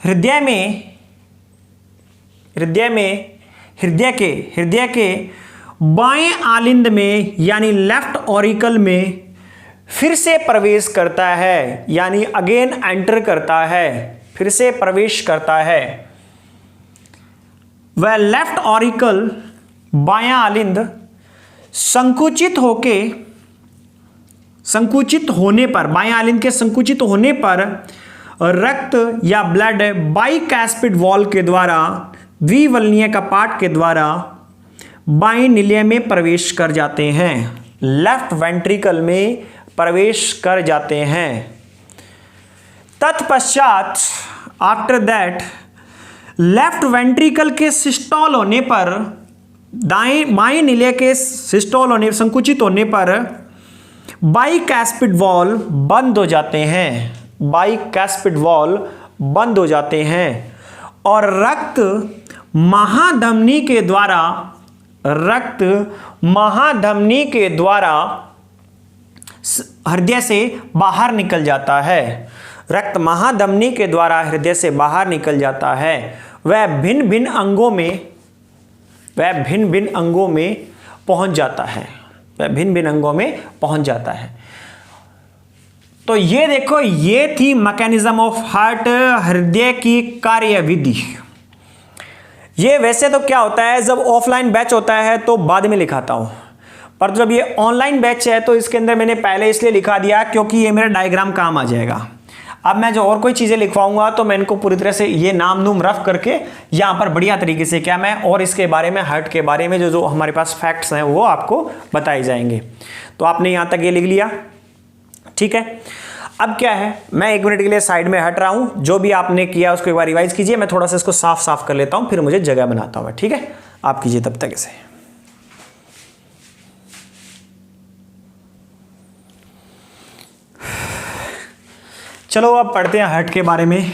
हृदय के बाएं आलिंद में यानी लेफ्ट ऑरिकल में फिर से प्रवेश करता है, यानी अगेन एंटर करता है, फिर से प्रवेश करता है। वह लेफ्ट ऑरिकल, बायां आलिंद बायां आलिंद के संकुचित होने पर रक्त या ब्लड बाइकैस्पिड वॉल के द्वारा, द्विवलनीय कपाट के द्वारा बाएं निलय में प्रवेश कर जाते हैं, लेफ्ट वेंट्रिकल में प्रवेश कर जाते हैं। तत्पश्चात आफ्टर दैट लेफ्ट वेंट्रिकल के सिस्टोल होने पर, बाएं निलय के सिस्टोल होने, संकुचित होने पर बाइकैस्पिड वॉल बंद हो जाते हैं। बाइकैस्पिड वॉल बंद हो जाते हैं और रक्त महाधमनी के द्वारा हृदय से बाहर निकल जाता है। रक्त महाधमनी के द्वारा हृदय से बाहर निकल जाता है। वह भिन्न भिन्न अंगों में पहुंच जाता है। तो ये देखो, ये थी मैकेनिज्म ऑफ हार्ट, हृदय की कार्यविधि। ये वैसे तो क्या होता है, जब ऑफलाइन बैच होता है तो बाद में लिखाता हूं, पर जब ये ऑनलाइन बैच है तो इसके अंदर मैंने पहले इसलिए लिखा दिया क्योंकि ये मेरा डायग्राम काम आ जाएगा। अब मैं जो और कोई चीज़ें लिखवाऊंगा तो मैं इनको पूरी तरह से ये नाम नूम रफ करके यहाँ पर बढ़िया तरीके से क्या मैं और इसके बारे में, हार्ट के बारे में जो हमारे पास फैक्ट्स हैं वो आपको बताए जाएंगे। तो आपने यहाँ तक ये लिख लिया, ठीक है। अब क्या है, मैं 1 मिनट के लिए साइड में हट रहा हूँ, जो भी आपने किया उसको एक बार रिवाइज कीजिए। मैं थोड़ा सा इसको साफ कर लेता हूँ, फिर मुझे जगह बनाता हूँ, ठीक है। आप कीजिए तब तक इसे। चलो अब पढ़ते हैं हार्ट के बारे में।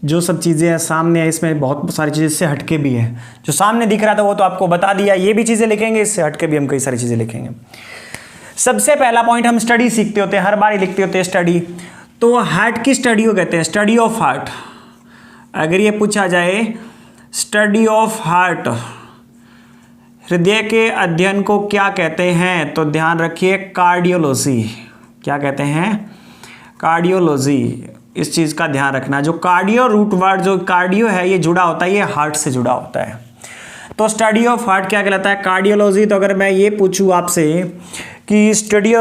जो सब चीज़ें हैं सामने है, इसमें बहुत सारी चीज़ें इससे हटके भी है। जो सामने दिख रहा था वो तो आपको बता दिया, ये भी चीज़ें लिखेंगे, इससे हटके भी हम कई सारी चीज़ें लिखेंगे। सबसे पहला पॉइंट, हम स्टडी सीखते होते हैं, हर बार ही लिखते होते हैं स्टडी। तो हार्ट की स्टडी को कहते हैं स्टडी ऑफ हार्ट। अगर ये पूछा जाए स्टडी ऑफ हार्ट, हृदय के अध्ययन को क्या कहते हैं, तो ध्यान रखिए कार्डियोलॉजी। क्या कहते हैं? कार्डियोलॉजी। इस चीज़ का ध्यान रखना। जो कार्डियो रूट वर्ड, जो कार्डियो है ये जुड़ा होता है, ये हार्ट से जुड़ा होता है। तो स्टडी ऑफ हार्ट क्या कहलाता है? कार्डियोलॉजी। तो अगर मैं ये पूछूं आपसे कि स्टडी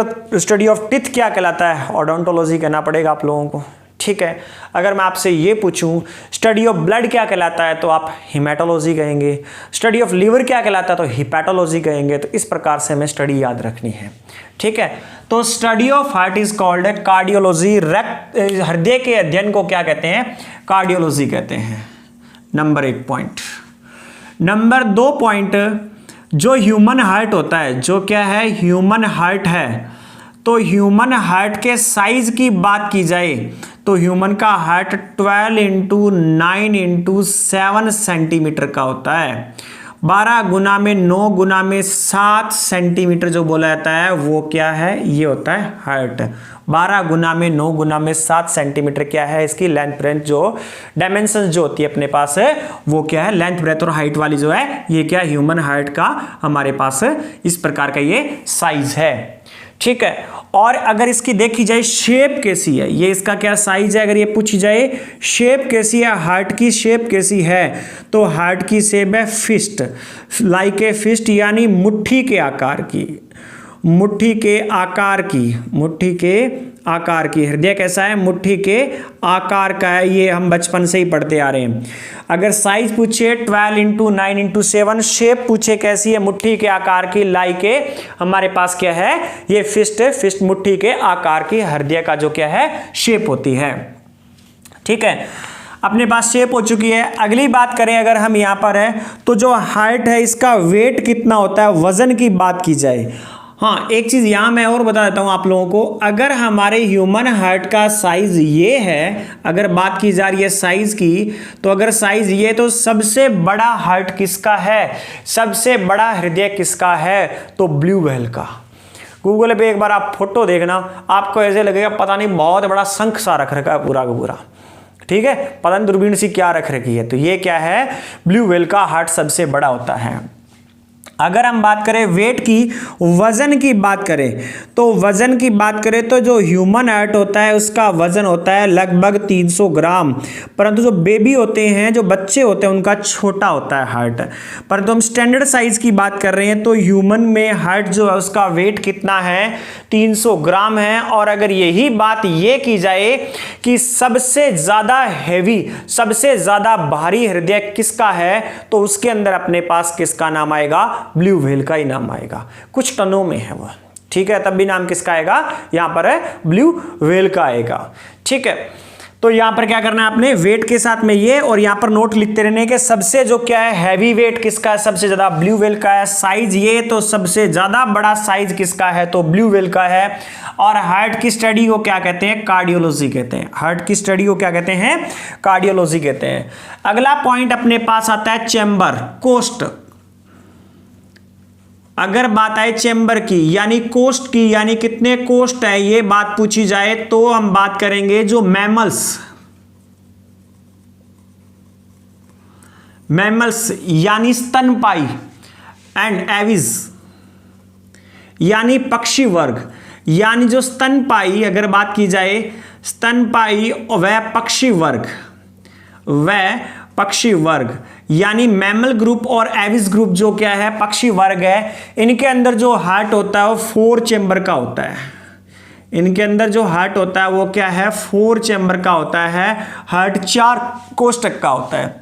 ऑफ टिथ क्या कहलाता है, ओडोंटोलॉजी कहना पड़ेगा आप लोगों को, ठीक है। अगर मैं आपसे ये पूछूं स्टडी ऑफ ब्लड क्या कहलाता है तो आप हिमेटोलॉजी कहेंगे, स्टडी ऑफ लिवर क्या कहलाता है तो हिपैटोलॉजी कहेंगे। तो इस प्रकार से हमें स्टडी याद रखनी है, ठीक है। तो study of heart is called cardiology. हृदय के अध्ययन को क्या कहते हैं? कार्डियोलॉजी कहते हैं। Number 1 point. नंबर 2 पॉइंट, जो ह्यूमन हार्ट होता है, जो क्या है ह्यूमन हार्ट है, तो ह्यूमन हार्ट के साइज की बात की जाए तो ह्यूमन का हार्ट 12 × 9 × 7 सेंटीमीटर का होता है। 12 गुना में 9 गुना में 7 सेंटीमीटर जो बोला जाता है वो क्या है? ये होता है हार्ट। 12 गुना में 9 गुना में 7 सेंटीमीटर क्या है? इसकी लेंथ ब्रेथ जो डायमेंशन जो होती है अपने पास है वो क्या है? लेंथ ब्रेथ और हाइट वाली जो है ये क्या ह्यूमन हार्ट का हमारे पास इस प्रकार का ये साइज है, ठीक है। और अगर इसकी देखी जाए शेप कैसी है, ये इसका क्या साइज है, अगर ये पूछी जाए शेप कैसी है, हार्ट की शेप कैसी है, तो हार्ट की शेप है फिस्ट, लाइक ए फिस्ट, यानी मुट्ठी के आकार की, मुट्ठी के आकार की, मुट्ठी के आकार की। हृदय कैसा है? मुट्ठी के आकार का है। ये हम बचपन से ही पढ़ते आ रहे हैं। अगर साइज पूछे 12 × 9 × 7, शेप पूछे कैसी है? मुट्ठी के आकार की, लाइक ए हमारे पास क्या है? ये फिस्ट है, फिस्ट मुट्ठी के आकार की हृदय का जो क्या है शेप होती है, ठीक है। अपने पास शेप हो चुकी है। अगली बात करें अगर हम यहाँ पर है तो जो हार्ट है इसका वेट कितना होता है, वजन की बात की जाए। हाँ, एक चीज यहां मैं और बता देता हूं आप लोगों को। अगर हमारे ह्यूमन हार्ट का साइज ये है, अगर बात की जा रही है साइज की, तो अगर साइज ये तो सबसे बड़ा हार्ट किसका है, सबसे बड़ा हृदय किसका है? तो ब्लू व्हेल का। गूगल पे एक बार आप फोटो देखना, आपको ऐसे लगेगा पता नहीं बहुत बड़ा शंख सा रख रखा है पूरा का पूरा, ठीक है। पता नहीं दूरबीन सी क्या रख रखी है। तो ये क्या है? ब्लू व्हेल का हार्ट सबसे बड़ा होता है। अगर हम बात करें वेट की, वजन की बात करें, तो वजन की बात करें तो जो ह्यूमन हार्ट होता है उसका वजन होता है लगभग 300 ग्राम। परंतु जो बेबी होते हैं, जो बच्चे होते हैं, उनका छोटा होता है हार्ट। परंतु हम स्टैंडर्ड साइज की बात कर रहे हैं तो ह्यूमन में हार्ट जो है उसका वेट कितना है? 300 ग्राम है। और अगर यही बात ये की जाए कि सबसे ज्यादा हैवी, सबसे ज्यादा भारी हृदय किसका है, तो उसके अंदर अपने पास किसका नाम आएगा? ब्लू व्हेल का ही नाम आएगा। कुछ टनों में है वह, ठीक है। तब भी नाम किसका आएगा? यहां पर है ब्लू व्हेल का आएगा, ठीक है। तो यहां पर क्या करना है आपने? वेट के साथ में ये, और यहां पर नोट लिखते रहने के सबसे जो क्या है हैवी वेट किसका है? सबसे ज्यादा ब्लू व्हेल का है। साइज ये, तो सबसे ज्यादा बड़ा साइज किसका है? तो ब्लू व्हेल का है। और हार्ट की स्टडी को क्या कहते हैं? कार्डियोलॉजी कहते हैं। हार्ट की स्टडी को क्या कहते हैं? कार्डियोलॉजी कहते हैं। अगला पॉइंट अपने पास आता है चैम्बर, कोस्ट। अगर बात आए चैम्बर की यानी कोस्ट की, यानी कितने कोस्ट है ये बात पूछी जाए तो हम बात करेंगे जो मैमल्स, मैमल्स यानी स्तनपाई एंड एविज यानी पक्षी वर्ग, यानी जो स्तनपाई अगर बात की जाए, स्तनपाई व पक्षी वर्ग, वह पक्षी वर्ग यानी मैमल ग्रुप और एविस ग्रुप जो क्या है पक्षी वर्ग है, इनके अंदर जो हार्ट होता है वो 4 चैम्बर का होता है। इनके अंदर जो हार्ट होता है वो क्या है? 4 चैम्बर का होता है। हार्ट 4 कोष्ठक का होता है।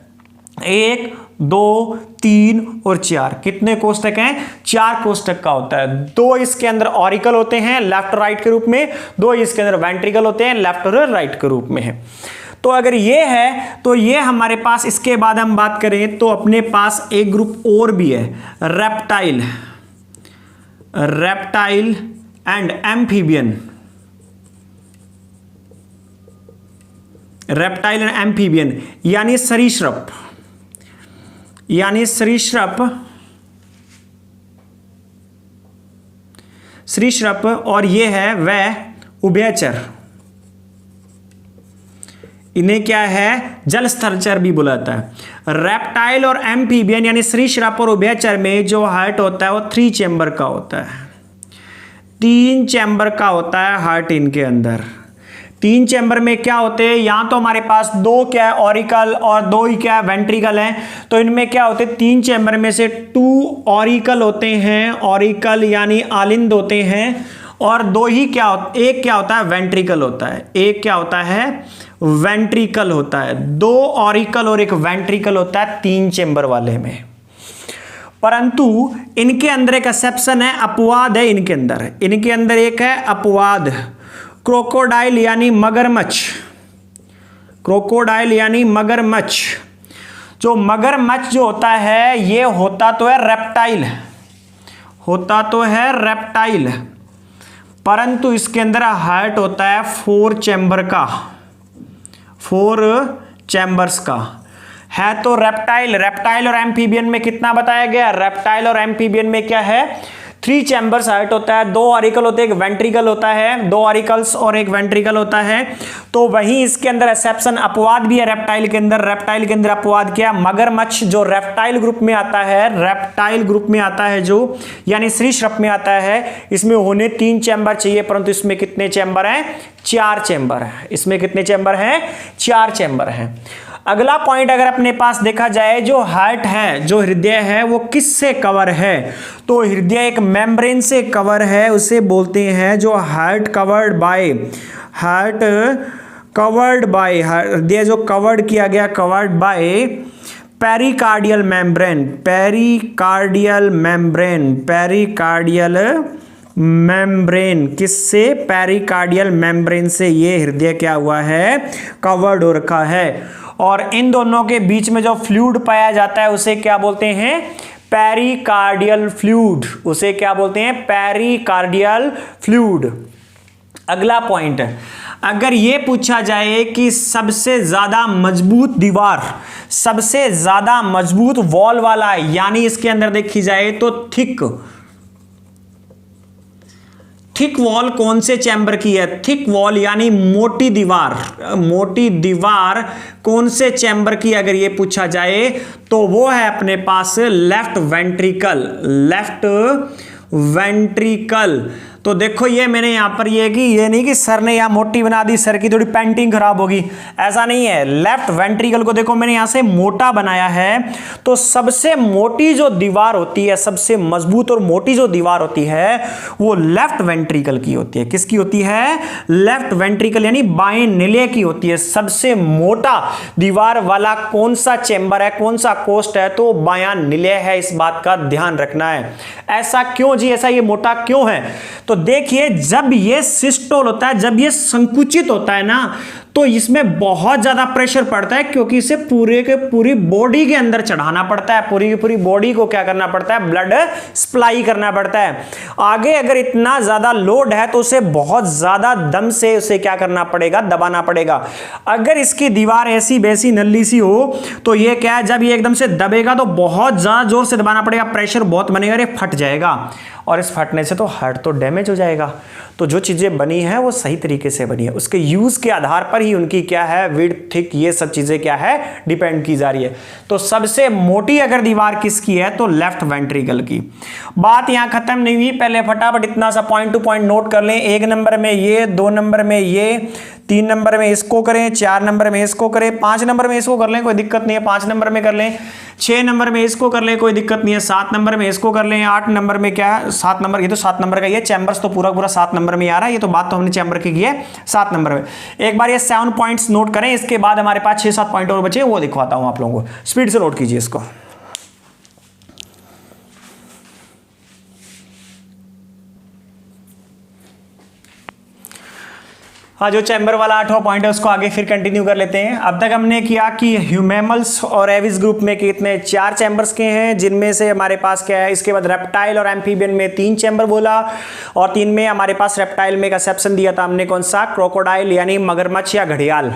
1, 2, 3 और 4। कितने कोष्ठक हैं? 4 कोष्ठक का होता है। 2 इसके अंदर ऑरिकल होते हैं लेफ्ट और राइट के रूप में, 2 इसके अंदर वेंट्रिकल होते हैं लेफ्ट और राइट के रूप में है। तो अगर ये है तो ये हमारे पास, इसके बाद हम बात करें तो अपने पास एक ग्रुप और भी है, reptile, reptile and amphibian, reptile and amphibian यानी सरीसृप, यानी सरीसृप, सरीसृप, और ये है वह उभयचर। इन्हें क्या है? जल स्थलचर भी बोला जाता है। रेप्टाइल और एम्फीबियन यानी सरीसृप और उभयचर में जो हार्ट होता है वो 3 चैम्बर का होता है। 3 चैम्बर का होता है हार्ट इनके अंदर। 3 चैम्बर में क्या होते हैं? यहां तो हमारे पास 2 क्या है ऑरिकल और 2 ही क्या है वेंट्रिकल हैं। तो इनमें क्या होते हैं? 3 चैम्बर में से 2 ऑरिकल होते हैं, ऑरिकल यानी आलिंद होते हैं, और दो ही एक क्या होता है, वेंट्रिकल होता है। एक क्या होता है, वेंट्रिकल होता है। दो ऑरिकल और एक वेंट्रिकल होता है 3 चेंबर वाले में। परंतु इनके अंदर एक एक्सेप्शन है, अपवाद है इनके अंदर एक है अपवाद, क्रोकोडाइल यानी मगरमच्छ। क्रोकोडाइल यानी मगरमच्छ। जो मगरमच्छ जो होता है ये होता तो है रेप्टाइल, परंतु इसके अंदर हार्ट होता है 4 चैम्बर्स का है। तो रेप्टाइल और एम्फीबियन में कितना बताया गया, रेप्टाइल और एम्फीबियन में क्या है, 3 चैम्बर्स हार्ट होता है, 2 ऑरिकल होते हैं, एक वेंट्रिकल होता है, 2 ऑरिकल्स और एक वेंट्रिकल होता है। तो वहीं इसके अंदर एक्सेप्शन अपवाद भी है रेप्टाइल के अंदर अपवाद क्या, मगरमच्छ जो रेप्टाइल ग्रुप में आता है, जो यानी सरीसृप में आता है, इसमें होने 3 चैम्बर चाहिए, परंतु इसमें कितने चैम्बर हैं, 4 चैम्बर है। इसमें कितने चैम्बर हैं, 4 चैम्बर हैं। अगला पॉइंट अगर अपने पास देखा जाए, जो हार्ट है, जो हृदय है, वो किससे कवर है, तो हृदय एक मेम्ब्रेन से कवर है, उसे बोलते हैं जो हार्ट कवर्ड बाय हृदय जो कवर्ड किया गया, कवर्ड बाय पेरिकार्डियल मेम्ब्रेन। किससे, पेरिकार्डियल मेम्ब्रेन से ये हृदय क्या हुआ है, कवर्ड हो रखा है। और इन दोनों के बीच में जो फ्लूइड पाया जाता है उसे क्या बोलते हैं, पेरिकार्डियल फ्लूइड। उसे क्या बोलते हैं, पेरिकार्डियल फ्लूइड। अगला पॉइंट, अगर ये पूछा जाए कि सबसे ज्यादा मजबूत वॉल वाला है, यानी इसके अंदर देखी जाए तो थिक वॉल कौन से चैम्बर की है, थिक वॉल यानी मोटी दीवार कौन से चैम्बर की, अगर ये पूछा जाए तो वो है अपने पास लेफ्ट वेंट्रिकल। तो देखो ये मैंने यहां पर ये नहीं कि सर ने यहां मोटी बना दी, सर की थोड़ी पेंटिंग खराब होगी, ऐसा नहीं है। लेफ्ट वेंट्रिकल को देखो मैंने यहां से मोटा बनाया है। तो सबसे मोटी जो दीवार होती है, सबसे मजबूत और मोटी जो दीवार होती है, वो लेफ्ट वेंट्रिकल की होती है। किसकी होती है, लेफ्ट वेंट्रिकल यानी बाएं निलय की होती है। सबसे मोटा दीवार वाला कौन सा चेंबर है, कौन सा कोस्ट है, तो बायां निलय है। इस बात का ध्यान रखना है। ऐसा क्यों जी, ऐसा ये मोटा क्यों है, तो देखिए जब ये सिस्टोल होता है, जब ये संकुचित होता है ना, तो इसमें बहुत ज्यादा प्रेशर पड़ता है, क्योंकि इसे पूरे के पूरी बॉडी के अंदर चढ़ाना पड़ता है, पूरी की पूरी बॉडी को क्या करना पड़ता है, ब्लड सप्लाई करना पड़ता है। आगे अगर इतना ज्यादा लोड है तो उसे बहुत ज्यादा दम से उसे क्या करना पड़ेगा, दबाना पड़ेगा। अगर इसकी दीवार ऐसी वैसी नल्ली सी हो तो ये क्या है, जब ये एकदम से दबेगा तो बहुत ज्यादा जोर से दबाना पड़ेगा, प्रेशर बहुत बनेगा, ये फट जाएगा, और इस फटने से तो हार्ट तो डैमेज हो जाएगा। तो जो चीजें बनी है वो सही तरीके से बनी है, उसके यूज के आधार पर ही उनकी क्या है, विड्थ, थिक, ये सब चीजें क्या है, डिपेंड की जा रही है। तो सबसे मोटी अगर दीवार किसकी है, तो लेफ्ट वेंट्रिकल की। बात यहां खत्म नहीं हुई, पहले फटाफट इतना सा पॉइंट टू पॉइंट नोट कर लें। 1 नंबर में ये, 2 नंबर में ये, 3 नंबर में इसको करें, 4 नंबर में इसको करें, 5 नंबर में इसको कर लें, कोई दिक्कत नहीं है, 5 नंबर में कर लें, 6 नंबर में इसको कर लें, कोई दिक्कत नहीं है, 7 नंबर में इसको कर लें, 8 नंबर में क्या है, 7 नंबर, ये तो 7 नंबर का, ये चैम्बर्स तो पूरा 7 नंबर में आ रहा है, ये तो बात तो हमने चैम्बर की है 7 नंबर में। एक बार ये 7 पॉइंट्स नोट करें, इसके बाद हमारे पास 6-7 पॉइंट और बचे, वो दिखवाता हूं आप लोगों को, स्पीड से नोट कीजिए इसको। हाँ, जो चैम्बर वाला 8वां पॉइंट है उसको आगे फिर कंटिन्यू कर लेते हैं। अब तक हमने किया कि ह्यूमेमल्स और एविस ग्रुप में कितने 4 चैम्बर्स के हैं, जिनमें से हमारे पास क्या है, इसके बाद रेप्टाइल और एम्फीबियन में 3 चैम्बर बोला, और 3 में हमारे पास रेप्टाइल में एक एक्सेप्शन दिया था हमने, कौन सा, क्रोकोडाइल यानी मगरमच्छ या घड़ियाल।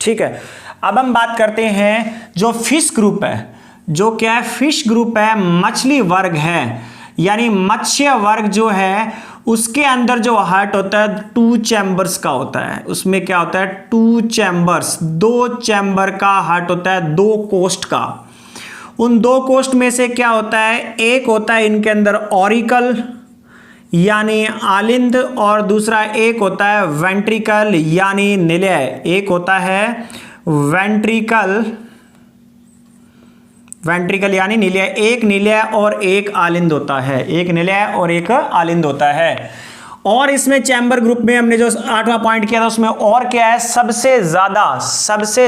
ठीक है, अब हम बात करते हैं जो फिश ग्रुप है, जो क्या है, फिश ग्रुप है, मछली वर्ग है, यानी मत्स्य वर्ग जो है उसके अंदर जो हार्ट होता है 2 चैम्बर्स का होता है। उसमें क्या होता है, 2 चैम्बर्स, 2 चैम्बर का हार्ट होता है, 2 कोस्ट का। उन 2 कोस्ट में से क्या होता है, एक होता है इनके अंदर ऑरिकल यानी आलिंद, और दूसरा एक होता है वेंट्रिकल यानी निलय। एक होता है वेंट्रिकल यानी निलय, एक निलय और एक आलिंद होता है, एक निलय और एक आलिंद होता है। और इसमें चैम्बर ग्रुप में हमने जो 8वां पॉइंट किया था उसमें और क्या है, सबसे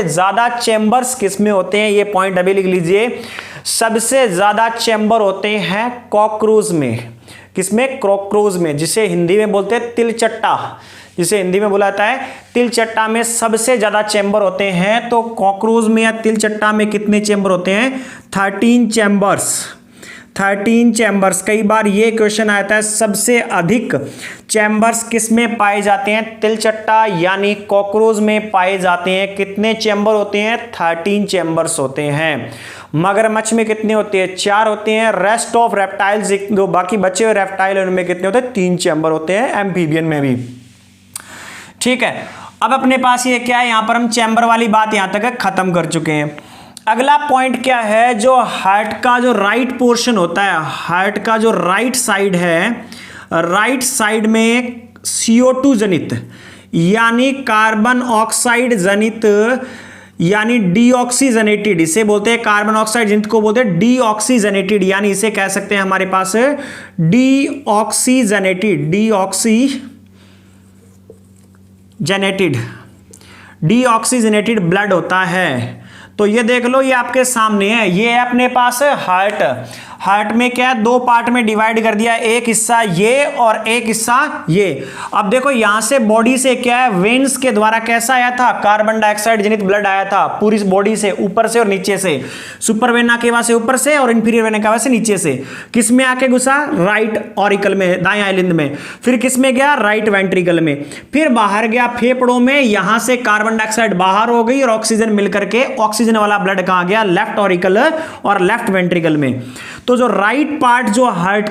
ज्यादा चैम्बर्स किसमें होते हैं, ये पॉइंट अभी लिख लीजिए। सबसे ज्यादा चैम्बर होते हैं कॉकरोच में। किसमें? कॉकरोच में, जिसे हिंदी में बोलते हैं तिलचट्टा, जिसे हिंदी में बोला जाता है तिलचट्टा में सबसे ज्यादा चैम्बर होते हैं। तो कॉकरोच में या तिलचट्टा में कितने चैम्बर होते हैं? 13 चैम्बर्स। 13 चैम्बर्स। कई बार ये क्वेश्चन आता है सबसे अधिक चैम्बर्स किस में पाए जाते हैं? तिलचट्टा यानी कॉकरोच में पाए जाते हैं। कितने चैम्बर होते हैं? 13 चैम्बर्स होते हैं। मगरमच्छ में कितने होते हैं? 4 होते हैं। रेस्ट ऑफ रेप्टाइल्स, जो बाकी बचे हुए रेप्टाइल उनमें कितने होते हैं? 3 चैम्बर होते हैं। एम्फीबियन में भी। ठीक है, अब अपने पास ये क्या है, यहां पर हम चैम्बर वाली बात यहां तक खत्म कर चुके हैं। अगला पॉइंट क्या है, जो हार्ट का जो राइट पोर्शन होता है, हार्ट का जो राइट साइड है, राइट साइड में CO2 जनित यानी कार्बन ऑक्साइड जनित यानी डीऑक्सीजनेटेड, इसे बोलते हैं कार्बन ऑक्साइड जनित को बोलते हैं डीऑक्सीजनेटेड, यानी इसे कह सकते हैं हमारे पास डीऑक्सीजनेटेड ब्लड होता है। तो ये देख लो, ये आपके सामने है, ये है अपने पास हार्ट। हार्ट में क्या है, 2 पार्ट में डिवाइड कर दिया, एक हिस्सा ये और एक हिस्सा ये। अब देखो यहां से बॉडी से क्या है, वेन्स के द्वारा कैसा आया था, कार्बन डाइऑक्साइड जनित ब्लड आया था पूरी बॉडी से, ऊपर से और नीचे से। सुपर वेना केवा से ऊपर से और इंफीरियर वेना केवा से नीचे से। किस में आके घुसा? राइट ऑरिकल में, दाएं आइलिंद में। फिर किस में गया? राइट वेंट्रिकल में। फिर बाहर गया फेफड़ों में, यहां से कार्बन डाइऑक्साइड बाहर हो गई और ऑक्सीजन मिलकर के ऑक्सीजन वाला ब्लड कहां गया? लेफ्ट ऑरिकल और लेफ्ट वेंट्रिकल में। तो जो राइट पार्ट जो हार्ट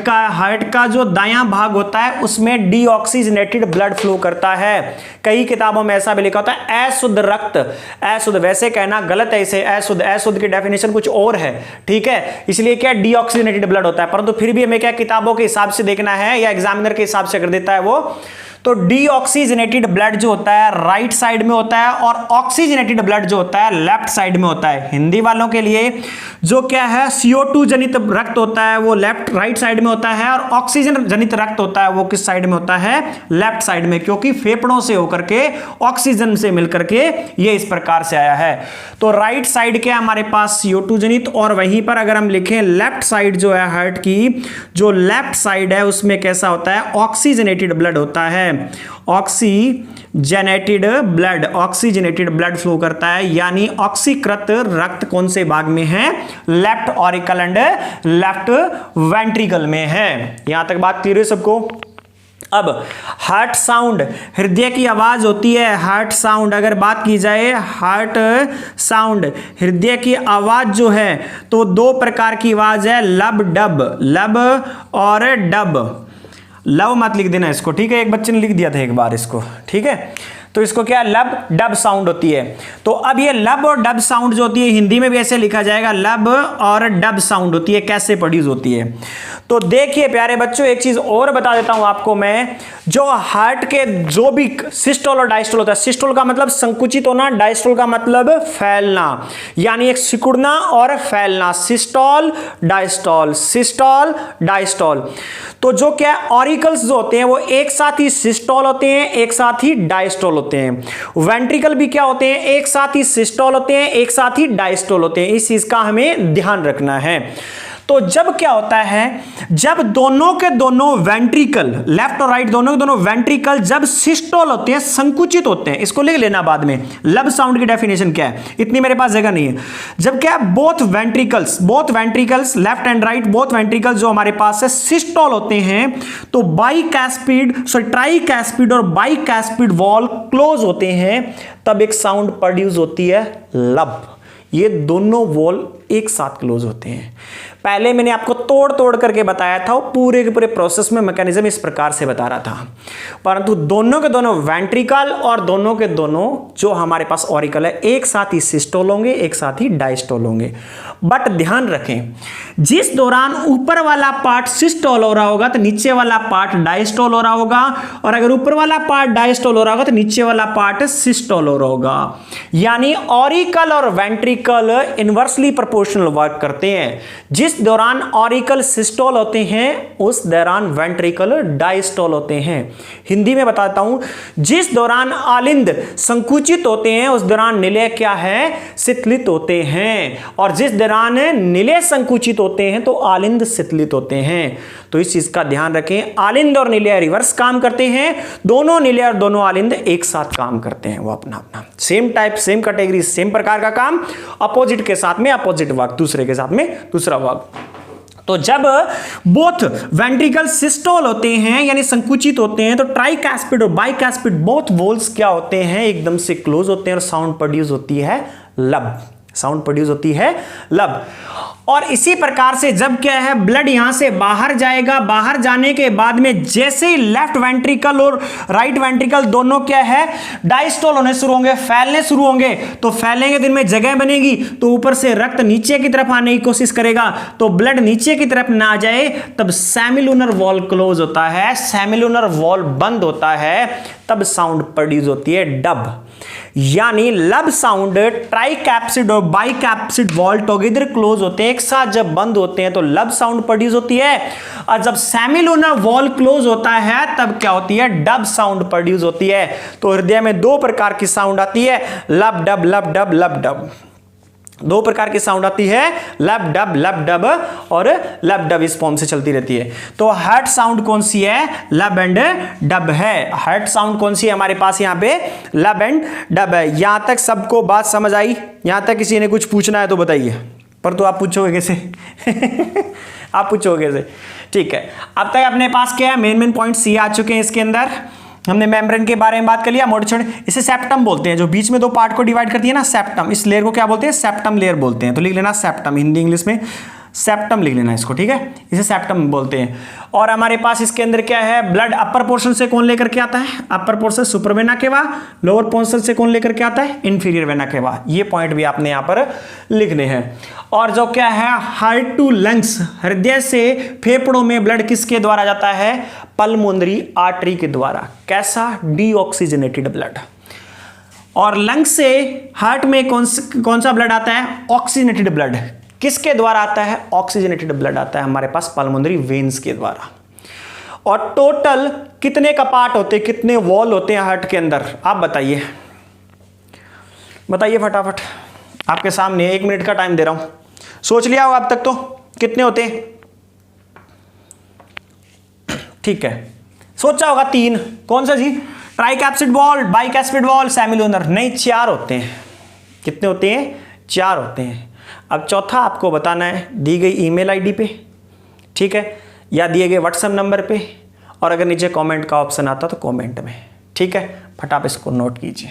का जो दायां भाग होता है उसमें डीऑक्सीजनेटेड ब्लड फ्लो करता है। कई किताबों में ऐसा भी लिखा होता है अशुद्ध रक्त। अशुद्ध वैसे कहना गलत है, इसे अशुद्ध की डेफिनेशन कुछ और है, ठीक है। इसलिए क्या डीऑक्सीजनेटेड ब्लड होता है, परंतु फिर भी हमें क्या किताबों के हिसाब से देखना है या एग्जामिनर के हिसाब से कर देता है वो। तो डीऑक्सीजनेटेड ब्लड जो होता है राइट साइड में होता है और ऑक्सीजनेटेड ब्लड जो होता है लेफ्ट साइड में होता है। हिंदी वालों के लिए जो क्या है, CO2 जनित रक्त होता है वो राइट साइड में होता है और ऑक्सीजन जनित रक्त होता है वो किस साइड में होता है? लेफ्ट साइड में, क्योंकि फेफड़ों से होकर के ऑक्सीजन से मिलकर के ये इस प्रकार से आया है। तो राइट साइड के हमारे पास CO2 जनित, और वहीं पर अगर हम लिखें लेफ्ट साइड जो है हार्ट की, जो लेफ्ट साइड है उसमें कैसा होता है? ऑक्सीजनेटेड ब्लड होता है। ऑक्सीजनेटेड ब्लड फ्लो करता है, यानी ऑक्सीकृत रक्त कौन से भाग में है? Left auricle and left ventricle में है। यहां तक बात क्लियर है सबको? अब हार्ट साउंड, हृदय की आवाज होती है। हार्ट साउंड अगर बात की जाए, हार्ट साउंड हृदय की आवाज जो है, तो 2 प्रकार की आवाज है, लब डब, लब और डब। लव मत लिख देना इसको, ठीक है, एक बच्चे ने लिख दिया था एक बार इसको, ठीक है। तो इसको क्या लब डब साउंड होती है। तो अब ये लब और डब साउंड जो होती है, हिंदी में भी ऐसे लिखा जाएगा, लब और डब साउंड होती है। कैसे प्रोड्यूस होती है? तो देखिए प्यारे बच्चों, एक चीज और बता देता हूं आपको मैं, जो हार्ट के जो भी सिस्टोल और डायस्टोल होता है, सिस्टोल का मतलब संकुचित होना, डायस्टोल का मतलब फैलना, यानी एक सिकुड़ना और फैलना। Systole diastole, systole diastole. तो जो क्या ऑरिकल्स जो होते हैं वो एक साथ ही सिस्टोल होते हैं, एक साथ ही डायस्टोल होते हैं। वेंट्रिकल भी क्या होते हैं? एक साथ ही सिस्टोल होते हैं, एक साथ ही डायस्टोल होते हैं। इस चीज का हमें ध्यान रखना है। तो जब क्या होता है, जब दोनों के दोनों वेंट्रिकल, लेफ्ट और राइट दोनों के दोनों वेंट्रिकल जब सिस्टोल होते हैं, संकुचित होते हैं, इसको लिख लेना बाद में। लब साउंड की डेफिनेशन क्या है, इतनी मेरे पास जगह नहीं है। जब क्या both ventricles left and right, both ventricles जो हमारे पास है सिस्टोल होते हैं, तो ट्राइकैस्पिड और बाइकैस्पिड वॉल क्लोज होते हैं, तब एक साउंड प्रोड्यूस होती है, लब। ये दोनों वॉल एक साथ क्लोज होते हैं। पहले मैंने आपको तोड़ करके बताया था, वो पूरे के पूरे प्रोसेस में मैकेनिज्म इस प्रकार से बता रहा था, परंतु दोनों के दोनों वेंट्रिकल और दोनों के दोनों जो हमारे पास ऑरिकल है, एक साथ ही सिस्टोल होंगे, एक साथ ही डायस्टोल होंगे। बट ध्यान रखें, जिस दौरान ऊपर वाला पार्ट सिस्टोल हो रहा होगा तो नीचे वाला पार्ट डायस्टोल हो रहा होगा, और अगर ऊपर वाला पार्ट डायस्टोल हो रहा होगा तो नीचे वाला पार्ट सिस्टोल हो रहा होगा। यानी ऑरिकल और वेंट्रिकल इनवर्सली प्रोपोर्शनल वर्क करते हैं। जिस दौरान ऑरिकल सिस्टोल होते हैं उस दौरान वेंट्रिकल डायस्टोल होते हैं। हिंदी में बताता हूं, जिस दौरान आलिंद संकुचित होते हैं उस दौरान निलय क्या है, शिथिलित होते हैं, और जिस दौरान निलय संकुचित होते हैं तो आलिंद शिथिलित होते हैं। तो इस चीज का ध्यान रखें, आलिंद और निलय रिवर्स काम करते हैं, दोनों निलय और दोनों आलिंद एक साथ काम करते हैं। वो अपना अपना same type, same category, same प्रकार का काम, अपोजिट के साथ में अपोजिट वर्क, दूसरे के साथ में दूसरा वर्क। तो जब बोथ वेंट्रिकल सिस्टोल होते हैं यानी संकुचित होते हैं तो ट्राइकैस्पिड और बाइकैस्पिड बोथ वॉल्स क्या होते हैं, एकदम से क्लोज होते हैं और साउंड प्रोड्यूस होती है लब, साउंड प्रोड्यूस होती है लब। और इसी प्रकार से जब क्या है ब्लड यहां से बाहर जाएगा, बाहर जाने के बाद में जैसे ही लेफ्ट वेंट्रिकल और राइट वेंट्रिकल दोनों क्या है डायस्टोल होने शुरू होंगे, फैलने शुरू होंगे, तो फैलेंगे तो इनमें जगह बनेगी, तो ऊपर से रक्त नीचे की तरफ आने की कोशिश करेगा, तो ब्लड नीचे की तरफ ना जाए, तब सेमिलुनर वॉल क्लोज होता है, सेमिलुनर वॉल बंद होता है, तब साउंड प्रोड्यूस होती है डब। यानी लब साउंड ट्राइकैप्सिड और बाइकैप्सिड वॉल टुगेदर क्लोज होते हैं, एक साथ जब बंद होते हैं तो लब साउंड प्रोड्यूस होती है, और जब सेमिलुनर वॉल क्लोज होता है तब क्या होती है, डब साउंड प्रोड्यूस होती है। तो हृदय में दो प्रकार की साउंड आती है, लब डब लब डब लब डब, दो प्रकार की साउंड आती है, लब डब और लब डब इस फॉर्म से चलती रहती है। तो हार्ट साउंड कौन सी है, लब एंड डब है। हार्ट साउंड कौन सी है हमारे पास यहाँ पे, लब एंड डब है। यहां तक सबको बात समझ आई? यहां तक किसी ने कुछ पूछना है तो बताइए, पर तो आप पूछोगे कैसे आप पूछोगे कैसे? ठीक है, अब तक अपने पास क्या है, मेन पॉइंट्स ये आ चुके हैं। इसके अंदर हमने मेम्ब्रेन के बारे में बात कर लिया, मोटे छोटे, इसे सेप्टम बोलते हैं, जो बीच में दो पार्ट को डिवाइड करती है ना, सेप्टम, इस लेयर को क्या बोलते हैं, सेप्टम लेयर बोलते हैं। तो लिख लेना सेप्टम, हिंदी इंग्लिश में सेप्टम लिख लेना इसको, ठीक है, इसे सेप्टम बोलते हैं। और हमारे पास इसके अंदर क्या है, ब्लड अपर पोर्शन से कौन लेकर के आता है, upper portion super vena cava, lower portion से कौन लेकर के आता है, इंफीरियर वेना केवा। ये पॉइंट भी आपने यहां पर लिखने हैं। और जो क्या है, हार्ट टू लंग्स, हृदय से फेफड़ों में ब्लड किसके द्वारा जाता है, पल्मोनरी आर्टरी के द्वारा। कैसा, डीऑक्सीजनेटेड ब्लड। और लंग्स से हार्ट में कौन सा ब्लड आता है, ऑक्सीजनेटेड ब्लड। किसके द्वारा आता है, ऑक्सीजनेटेड ब्लड आता है हमारे पास पल्मोनरी वेन्स के द्वारा। और टोटल कितने कपाट होते हैं, कितने वॉल होते हैं हार्ट के अंदर, आप बताइए, बताइए फटाफट, आपके सामने 1 मिनट का टाइम दे रहा हूं, सोच लिया होगा अब तक तो कितने होते हैं, ठीक है, सोचा होगा 3, कौन सा जी, ट्राइकैप्सिड वॉल, बाइकैप्सिड वॉल, सेमिलुनर, नहीं 4 होते हैं। कितने होते हैं, 4 होते हैं। अब चौथा आपको बताना है दी गई ईमेल आईडी पे, ठीक है, या दिए गए व्हाट्सएप नंबर पे, और अगर नीचे कमेंट का ऑप्शन आता तो कमेंट में, ठीक है, फटाफट इसको नोट कीजिए।